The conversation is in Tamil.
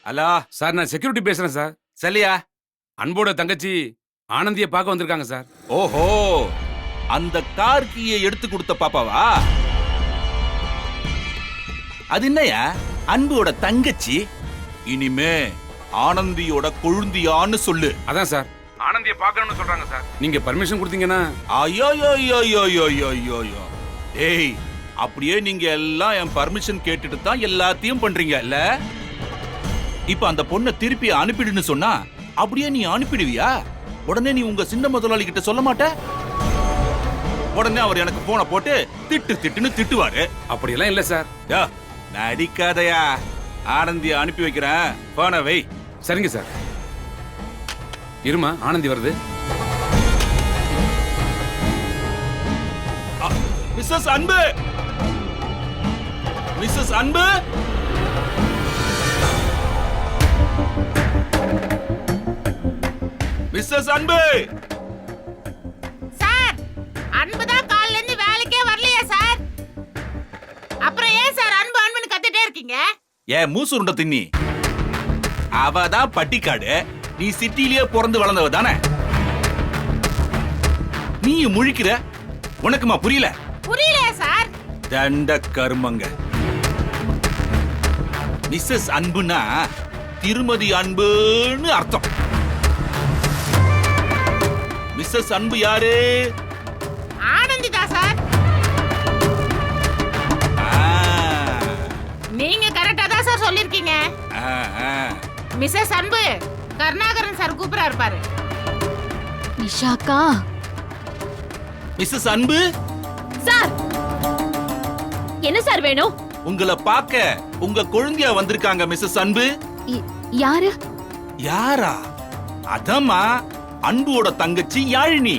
ஹலோ சார் நான் செக்யூரிட்டி பேசுறேன் சார். சரியா? அன்போட தங்கச்சி ஆனந்திய பார்க்க வந்திருக்காங்க சார். ஓஹோ, அந்த கார் கீயை எடுத்து கொடுத்த பாப்பாவா? அது என்னையா அன்போட தங்கச்சி? இனிமே ஆனந்தியோட கொழுந்தியான்னு சொல்லு. அதான் சார் ஆனந்திய பார்க்கணும்னு சொல்றாங்க சார். நீங்க பர்மிஷன் கொடுத்தீங்கன்னா. ஐயோ, ஏய், அப்படியே நீங்க எல்லாம் என் பர்மிஷன் கேட்டுட்டு தான் எல்லாத்தையும் பண்றீங்க இல்ல? இப்ப அந்த பொண்ணை திருப்பி அனுப்பிடுன்னு சொன்னா அப்படியே நீ அனுப்பிடுவியா? உடனே நீ உங்க சின்ன முதலாளி கிட்ட சொல்ல மாட்ட? உடனே அவர் எனக்கு போனை போட்டு திட்டுன்னு திட்டுவாரு. அப்படியெல்லாம் இல்ல சார். நடிக்காதயா. ஆனந்திய அனுப்பி வைக்கிறேன், போன வை. சரிங்க சார். இருமா, ஆனந்தி வருது. மிஸ்ஸஸ் அன்பு, மிஸ்ஸஸ் அன்பு, மிஸ்ஸஸ் அன்பு. சார், அன்பு தான் காலையில இருந்து வேலைக்கே வரலையா சார்? அப்புறம் ஏன் சார் அன்பு அன்புன்னு கத்திட்டே இருக்கீங்க? ஏன் மூசுருண்ட தின்னி? அவதான் பட்டிக்காடு, நீ சிட்டிலேயே பிறந்து வளர்ந்தவ தானே? நீ முழிக்கிற, உனக்குமா புரியல? புரியலையா சார்? தண்ட கர்மங்க. மிஸ்ஸஸ் அன்புனா திருமதி அன்புன்னு அர்த்தம். மிஸ்ஸஸ் அன்பு யாரு? ஆனந்தி தான் சார். நீங்க கரெக்டா தான் சார் சொல்லிருக்கீங்க. மிஸ்ஸஸ் அன்பு கருணாகரன் சார் கூப்பிடா இருப்பாரு. நிஷாக்கா. மிஸ்ஸஸ் அன்பு சார், என்ன சார் வேணும்? உங்களை பார்க்க உங்க கொழுந்தியா வந்திருக்காங்க மிஸ்ஸஸ் அன்பு. யாரு? யாரா? அதம்மா அன்புவோட தங்கச்சி யாழினி.